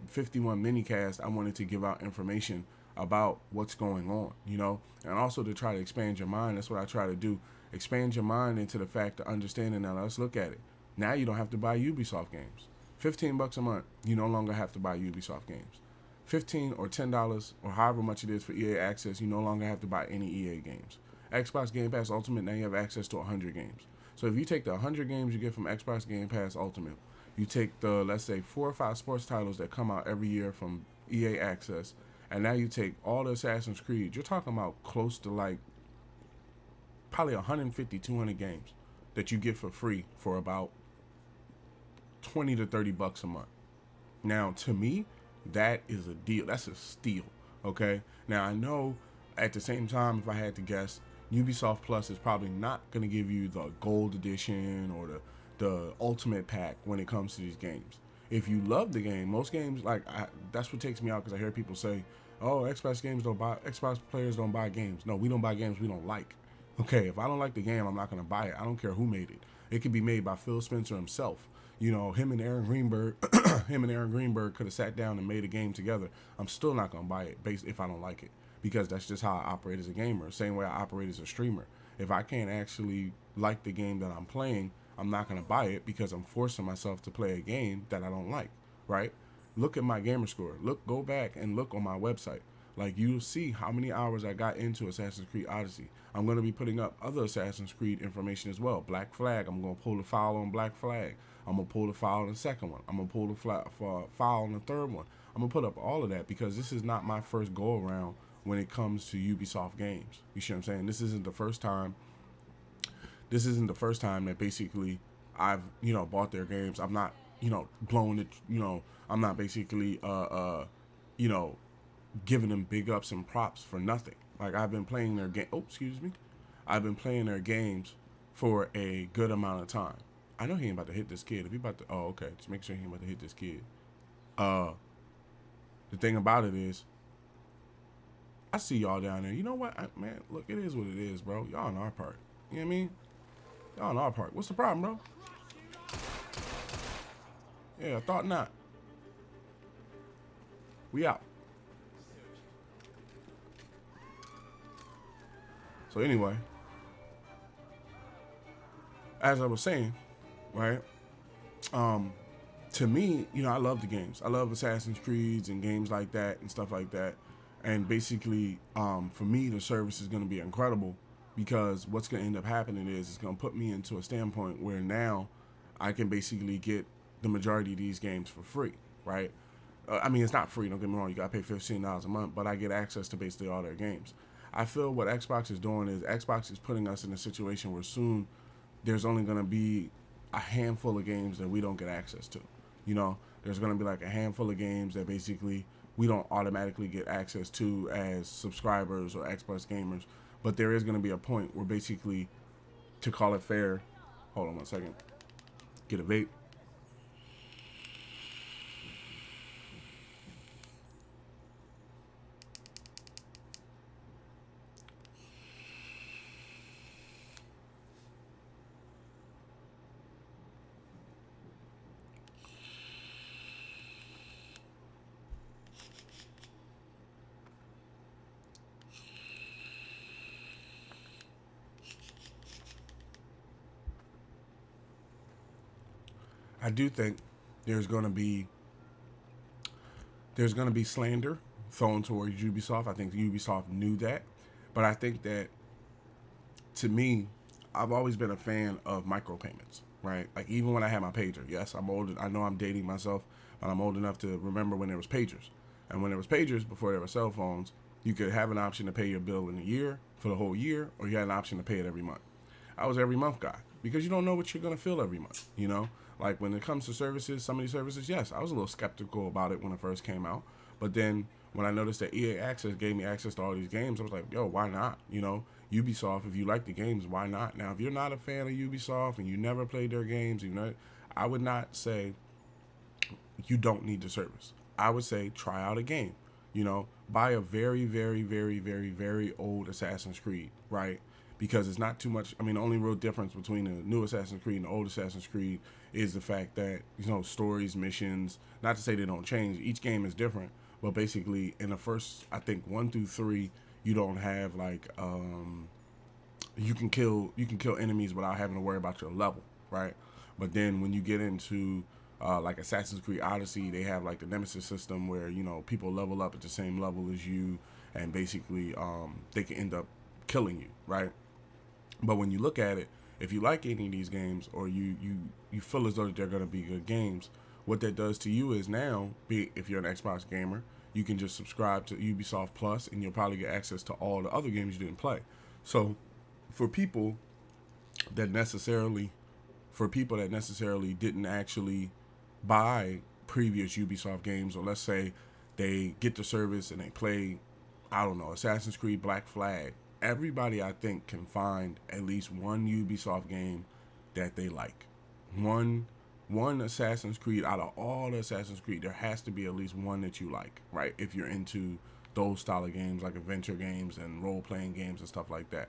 51 minicast, I wanted to give out information about what's going on, and also to try to expand your mind. That's what I try to do. Expand your mind into the fact of understanding. Now let's look at it. Now you don't have to buy Ubisoft games. 15 bucks a month, you no longer have to buy Ubisoft games. 15 or $10 or however much it is for EA access, you no longer have to buy any EA games. Xbox Game Pass Ultimate, now you have access to 100 games. So if you take the 100 games you get from Xbox Game Pass Ultimate, you take the, let's say, 4 or 5 sports titles that come out every year from EA access, and now you take all the Assassin's Creed, you're talking about close to like probably 150, 200 games that you get for free for about 20 to 30 bucks a month. Now, to me, that is a deal. That's a steal, okay? Now, I know at the same time, if I had to guess, Ubisoft Plus is probably not going to give you the gold edition or the ultimate pack when it comes to these games. If you love the game, most games, that's what takes me out, because I hear people say, oh, Xbox players don't buy games. No, we don't buy games we don't like. Okay, if I don't like the game, I'm not going to buy it. I don't care who made it. It could be made by Phil Spencer himself. Him and Aaron Greenberg could have sat down and made a game together. I'm still not going to buy it if I don't like it, because that's just how I operate as a gamer. Same way I operate as a streamer. If I can't actually like the game that I'm playing, I'm not going to buy it, because I'm forcing myself to play a game that I don't like, right? Look at my gamer score. Go back and look on my website. Like, you'll see how many hours I got into Assassin's Creed Odyssey. I'm going to be putting up other Assassin's Creed information as well. Black Flag, I'm going to pull the file on Black Flag. I'm going to pull the file on the second one. I'm going to pull the file on the third one. I'm going to put up all of that, because this is not my first go-around when it comes to Ubisoft games. You see what I'm saying? This isn't the first time that basically I've, bought their games. I'm not, blowing it, I'm not basically, giving them big ups and props for nothing. Like, I've been playing their game. Oh, excuse me. I've been playing their games for a good amount of time. I know he ain't about to hit this kid. If he about to, oh, okay. Just make sure he ain't about to hit this kid. The thing about it is, I see y'all down there. You know what, man? Look, it is what it is, bro. Y'all in our part. You know what I mean? Y'all in our part. What's the problem, bro? Yeah, I thought not. We out. So anyway, as I was saying, right? To me, I love the games. I love Assassin's Creeds and games like that and stuff like that. And basically, for me, the service is going to be incredible, because what's going to end up happening is it's going to put me into a standpoint where now I can basically get the majority of these games for free, right? I mean, it's not free, don't get me wrong. You got to pay $15 a month, but I get access to basically all their games. I feel what Xbox is doing is Xbox is putting us in a situation where soon there's only going to be a handful of games that we don't get access to. There's going to be like a handful of games that basically we don't automatically get access to as subscribers or Xbox gamers. But there is going to be a point where basically, to call it fair, hold on one second, get a vape. I do think there's going to be slander thrown towards Ubisoft. I think Ubisoft knew that, but I think that, to me, I've always been a fan of micropayments, right? Like, even when I had my pager, yes, I'm old. I know I'm dating myself, but I'm old enough to remember when there was pagers. And when there was pagers, before there were cell phones, you could have an option to pay your bill in a year for the whole year, or you had an option to pay it every month. I was every month guy because you don't know what you're gonna feel every month. Like when it comes to services, some of these services, yes, I was a little skeptical about it when it first came out, but then when I noticed that EA Access gave me access to all these games, I was like, yo, why not? Ubisoft, if you like the games, why not? Now, if you're not a fan of Ubisoft and you never played their games, I would not say you don't need the service. I would say try out a game. Buy a very, very, very, very, very old Assassin's Creed, right? Because it's not too much. I mean, the only real difference between the new Assassin's Creed and the old Assassin's Creed is the fact that, stories, missions, not to say they don't change, each game is different, but basically in the first, I think, 1 through 3, you don't have like, you can kill enemies without having to worry about your level, right? But then when you get into like Assassin's Creed Odyssey, they have like the Nemesis system where people level up at the same level as you, and basically they can end up killing you, right? But when you look at it, if you like any of these games, or you feel as though they're going to be good games, what that does to you is now, if you're an Xbox gamer, you can just subscribe to Ubisoft Plus, and you'll probably get access to all the other games you didn't play. So, for people that necessarily didn't actually buy previous Ubisoft games, or let's say they get the service and they play, I don't know, Assassin's Creed Black Flag, everybody, I think, can find at least one Ubisoft game that they like. One Assassin's Creed, out of all the Assassin's Creed, there has to be at least one that you like, right? If you're into those style of games, like adventure games and role-playing games and stuff like that.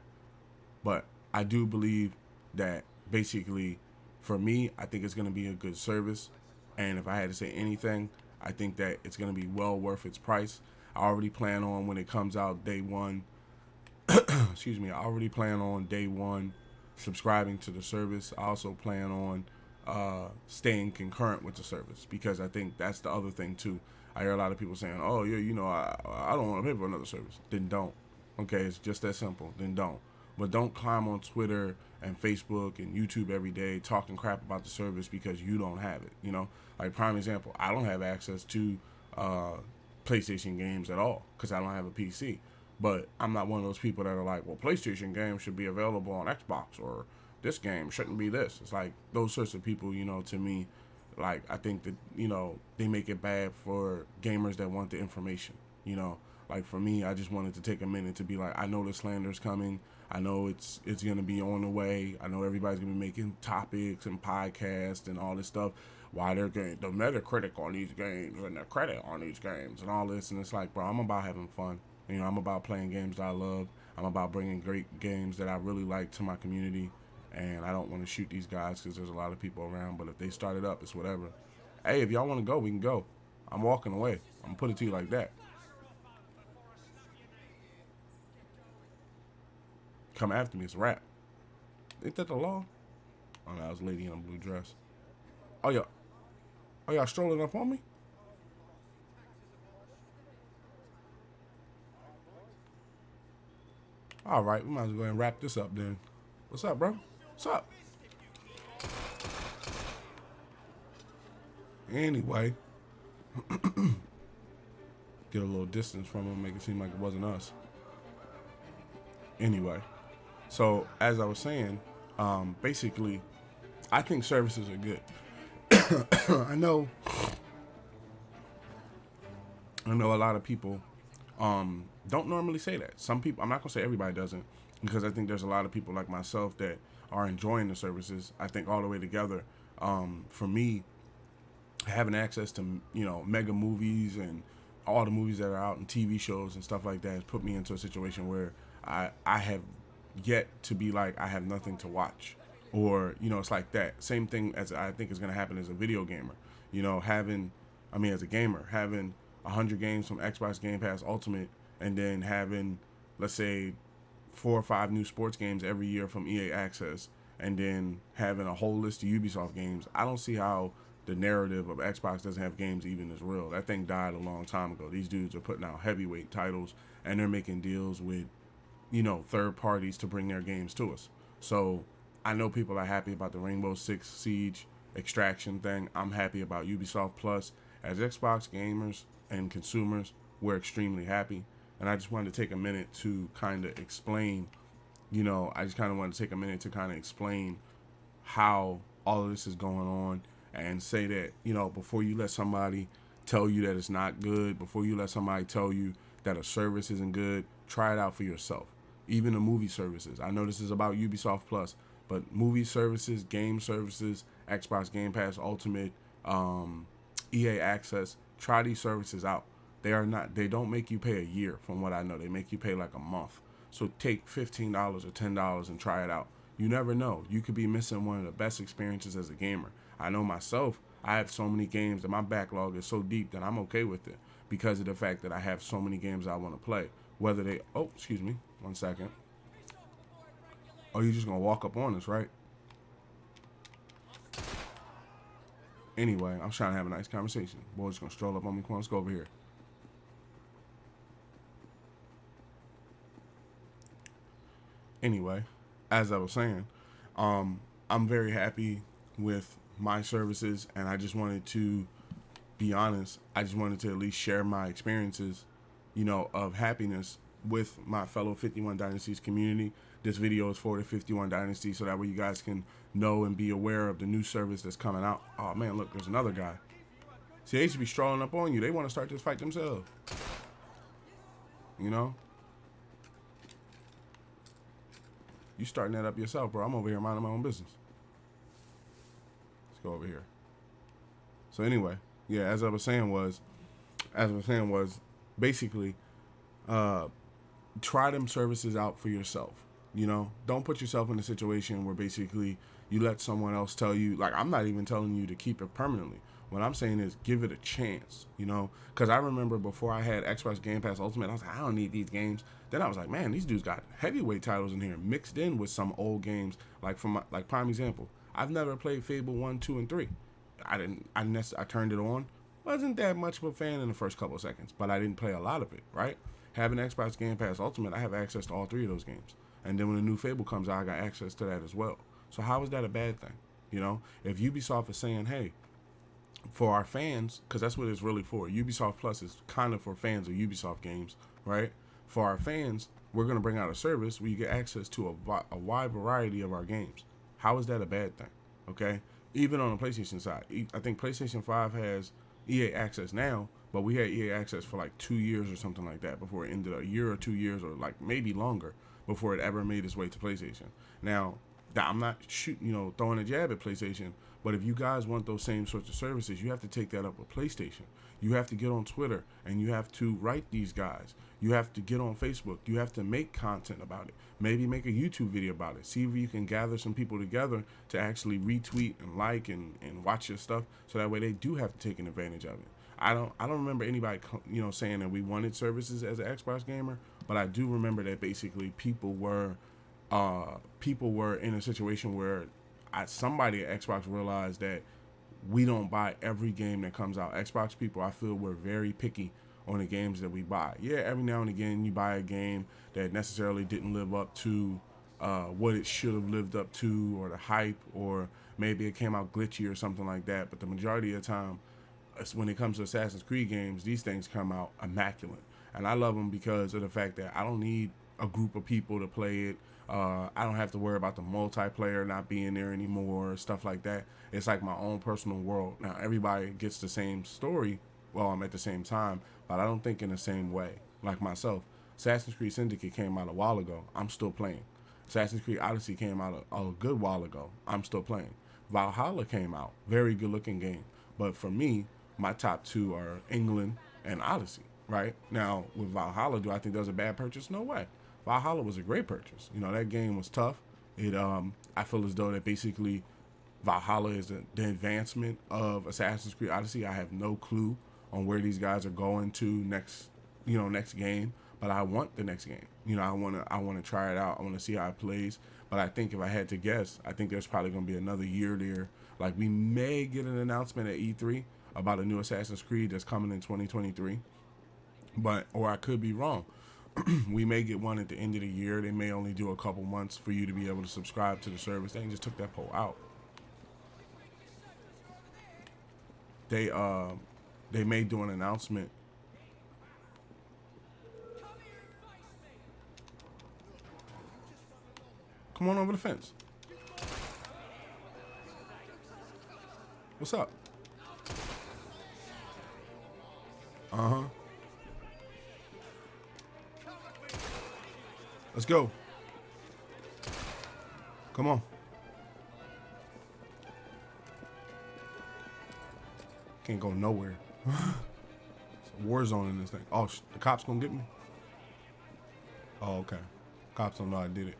But I do believe that, basically, for me, I think it's going to be a good service. And if I had to say anything, I think that it's going to be well worth its price. I already plan on, when it comes out day one, excuse me, I already plan on day one subscribing to the service. I also plan on staying concurrent with the service, because I think that's the other thing too. I hear a lot of people saying, oh yeah, I don't want to pay for another service. Then don't. Okay, it's just that simple. Then don't. But don't climb on Twitter and Facebook and YouTube every day talking crap about the service because you don't have it. Like, prime example, I don't have access to PlayStation games at all because I don't have a PC. But I'm not one of those people that are like, well, PlayStation games should be available on Xbox, or this game shouldn't be this. It's like those sorts of people, to me, like, I think that, they make it bad for gamers that want the information. Like, for me, I just wanted to take a minute to be like, I know the slander's coming. I know it's going to be on the way. I know everybody's going to be making topics and podcasts and all this stuff. Why they're getting the Metacritic on these games and the credit on these games and all this. And it's like, bro, I'm about having fun. I'm about playing games that I love. I'm about bringing great games that I really like to my community. And I don't want to shoot these guys because there's a lot of people around. But if they start it up, it's whatever. Hey, if y'all want to go, we can go. I'm walking away. I'm going to put it to you like that. Come after me, it's a rap. Ain't that the law? Oh, no, that was a lady in a blue dress. Oh, y'all strolling up on me? All right, we might as well go ahead and wrap this up then. What's up, bro? What's up? Anyway, get a little distance from him, make it seem like it wasn't us. Anyway, so as I was saying, basically, I think services are good. I know a lot of people don't normally say that. Some people, I'm not gonna say everybody doesn't, because I think there's a lot of people like myself that are enjoying the services. I think all the way together, for me, having access to mega movies and all the movies that are out and TV shows and stuff like that has put me into a situation where I have yet to be like, I have nothing to watch, or it's like that same thing as I think is going to happen as a video gamer. As a gamer, having 100 games from Xbox Game Pass Ultimate, and then having, let's say, 4 or 5 new sports games every year from EA Access, and then having a whole list of Ubisoft games, I don't see how the narrative of Xbox doesn't have games even is real. That thing died a long time ago. These dudes are putting out heavyweight titles, and they're making deals with, third parties to bring their games to us. So I know people are happy about the Rainbow Six Siege extraction thing. I'm happy about Ubisoft Plus. As Xbox gamers and consumers, we're extremely happy. And I just wanted to take a minute to kind of explain, I just kind of wanted to take a minute to kind of explain how all of this is going on, and say that, before you let somebody tell you that it's not good, before you let somebody tell you that a service isn't good, try it out for yourself. Even the movie services. I know this is about Ubisoft Plus, but movie services, game services, Xbox Game Pass Ultimate, EA Access, try these services out. They don't make you pay a year from what I know. They make you pay like a month. So take $15 or $10 and try it out. You never know. You could be missing one of the best experiences as a gamer. I know myself, I have so many games that my backlog is so deep that I'm okay with it because of the fact that I have so many games I want to play. Whether they, excuse me, 1 second. Oh, you're just going to walk up on us, right? Anyway, I was trying to have a nice conversation. Boy's just going to stroll up on me. Come on, let's go over here. Anyway, as I was saying, I'm very happy with my services, and I just wanted to be honest. I just wanted to at least share my experiences, of happiness with my fellow 51 Dynasties community. This video is for the 51 Dynasty, so that way you guys can know and be aware of the new service that's coming out. Oh man, look, there's another guy. See, they should be strolling up on you. They want to start this fight themselves. You starting that up yourself, bro. I'm over here minding my own business. Let's go over here. So anyway, yeah, as I was saying was, basically, try them services out for yourself. Don't put yourself in a situation where basically you let someone else tell you, like, I'm not even telling you to keep it permanently. What I'm saying is give it a chance, because I remember before I had Xbox Game Pass Ultimate, I was like, I don't need these games. Then I was like, man, these dudes got heavyweight titles in here mixed in with some old games. Like prime example, I've never played Fable 1, 2, and 3. I turned it on. Wasn't that much of a fan in the first couple of seconds, but I didn't play a lot of it, right? Having Xbox Game Pass Ultimate, I have access to all 3 of those games. And then when the new Fable comes out, I got access to that as well. So how is that a bad thing? If Ubisoft is saying, hey, for our fans, because that's what it's really for. Ubisoft Plus is kind of for fans of Ubisoft games, right? For our fans, we're going to bring out a service where you get access to a wide variety of our games. How is that a bad thing? Okay? Even on the PlayStation side. I think PlayStation 5 has EA Access now, but we had EA Access for like 2 years or something like that before it ended, a year or 2 years or like maybe longer before it ever made its way to PlayStation. Now, I'm not throwing a jab at PlayStation, but if you guys want those same sorts of services, you have to take that up with PlayStation. You have to get on Twitter and you have to write these guys. You have to get on Facebook. You have to make content about it. Maybe make a YouTube video about it. See if you can gather some people together to actually retweet and like and watch your stuff, so that way they do have to take an advantage of it. I don't remember anybody saying that we wanted services as an Xbox gamer, but I do remember that basically people were in a situation where somebody at Xbox realized that we don't buy every game that comes out. Xbox people, I feel, we're very picky on the games that we buy. Yeah, every now and again you buy a game that necessarily didn't live up to what it should have lived up to, or the hype, or maybe it came out glitchy or something like that. But the majority of the time, when it comes to Assassin's Creed games, these things come out immaculate. And I love them because of the fact that I don't need a group of people to play it. I don't have to worry about the multiplayer not being there anymore, stuff like that. It's like my own personal world. Now, everybody gets the same story while I'm at the same time, but I don't think in the same way. Like myself, Assassin's Creed Syndicate came out a while ago. I'm still playing. Assassin's Creed Odyssey came out a good while ago. I'm still playing. Valhalla came out. Very good looking game. But for me, my top 2 are England and Odyssey, right? Now, with Valhalla, do I think that was a bad purchase? No way. Valhalla was a great purchase. That game was tough. I feel as though that basically Valhalla is the advancement of Assassin's Creed Odyssey. I have no clue on where these guys are going to next game, but I want the next game. You know, I wanna try it out. I want to see how it plays. But I think if I had to guess, I think there's probably gonna be another year there. Like we may get an announcement at E3 about a new Assassin's Creed that's coming in 2023, but or I could be wrong. We may get one at the end of the year. They may only do a couple months for you to be able to subscribe to the service. They just took that poll out. They uh they may do an announcement. Come on over the fence. What's up? Uh-huh. Let's go. Come on. Can't go nowhere. It's a war zone in this thing. Oh, the cops gonna get me? Oh, okay. Cops don't know I did it.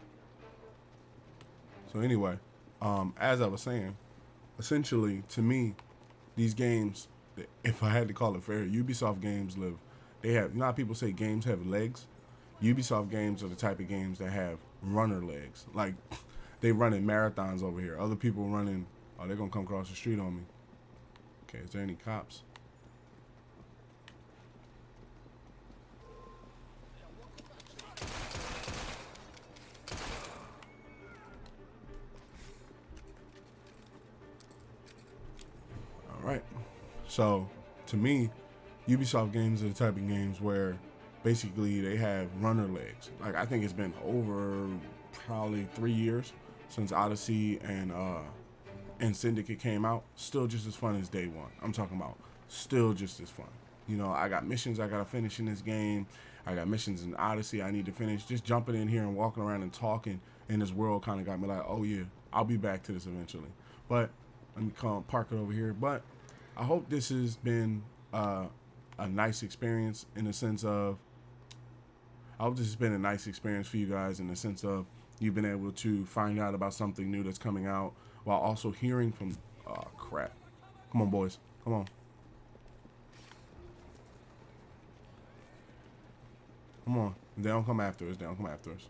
So anyway, as I was saying, essentially, to me, these games, if I had to call it fair, Ubisoft games live. They have, you know how people say games have legs? Ubisoft games are the type of games that have runner legs. Like, they running marathons over here. Other people running, oh, they're going to come across the street on me. Okay, is there any cops? All right. So, to me, Ubisoft games are the type of games where basically they have runner legs. Like, I think it's been over probably 3 years since Odyssey and Syndicate came out. Still just as fun as day one. I'm talking about still just as fun. You know, I got missions I gotta finish in this game. I got missions in Odyssey I need to finish. Just jumping in here and walking around and talking in this world kind of got me like, oh yeah, I'll be back to this eventually. But let me park it over here. But I hope this has been a nice experience in the sense of, I hope this has been a nice experience for you guys in the sense of you've been able to find out about something new that's coming out while also hearing from, oh crap. Come on, boys. Come on. Come on. They don't come after us. They don't come after us.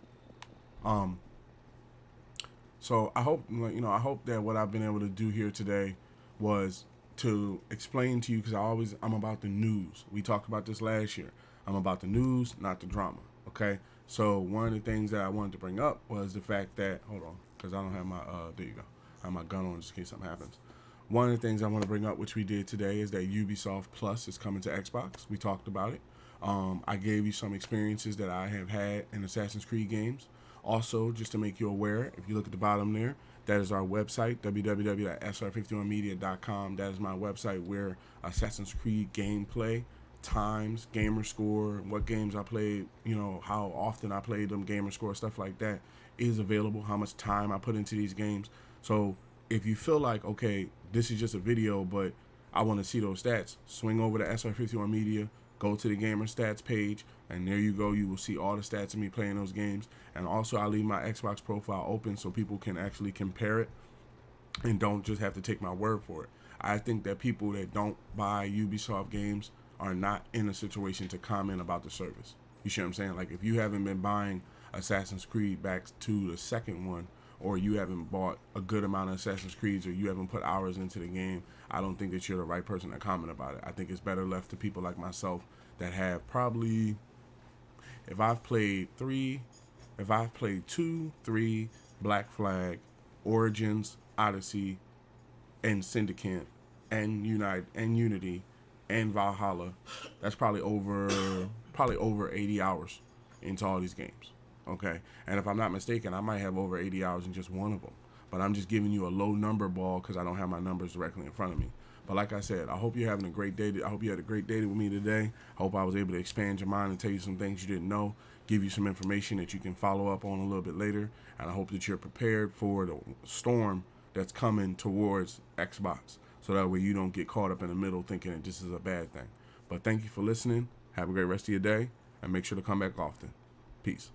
So I hope, you know, I hope that what I've been able to do here today was to explain to you, because I'm about the news. We talked about this last year. I'm about the news, not the drama. Okay. So one of the things that I wanted to bring up was the fact that, hold on, because I don't have my, there you go. I have my gun on just in case something happens. One of the things I want to bring up, which we did today, is that Ubisoft Plus is coming to Xbox. We talked about it. I gave you some experiences that I have had in Assassin's Creed games. Also, just to make you aware, if you look at the bottom there, that is our website, www.sr51media.com. That is my website where Assassin's Creed gameplay, times, gamer score, what games I played, you know, how often I played them, gamer score, stuff like that is available, how much time I put into these games. So if you feel like, okay, this is just a video, but I want to see those stats, swing over to SR51 Media, go to the gamer stats page, and there you go. You will see all the stats of me playing those games. And also, I'll leave my Xbox profile open so people can actually compare it and don't just have to take my word for it. I think that people that don't buy Ubisoft games are not in a situation to comment about the service. You see what I'm saying? Like, if you haven't been buying Assassin's Creed back to the second one, or you haven't bought a good amount of Assassin's Creeds, or you haven't put hours into the game, I don't think that you're the right person to comment about it. I think it's better left to people like myself that have probably, if I've played 2, 3, Black Flag, Origins, Odyssey, and Syndicate, and Unity, and Valhalla, that's probably over 80 hours into all these games. Okay, and if I'm not mistaken, I might have over 80 hours in just one of them. But I'm just giving you a low number ball because I don't have my numbers directly in front of me. But like I said, I hope you're having a great day. I hope you had a great day with me today. I hope I was able to expand your mind and tell you some things you didn't know, give you some information that you can follow up on a little bit later. And I hope that you're prepared for the storm that's coming towards Xbox, so that way you don't get caught up in the middle thinking that this is a bad thing. But thank you for listening. Have a great rest of your day, and make sure to come back often. Peace.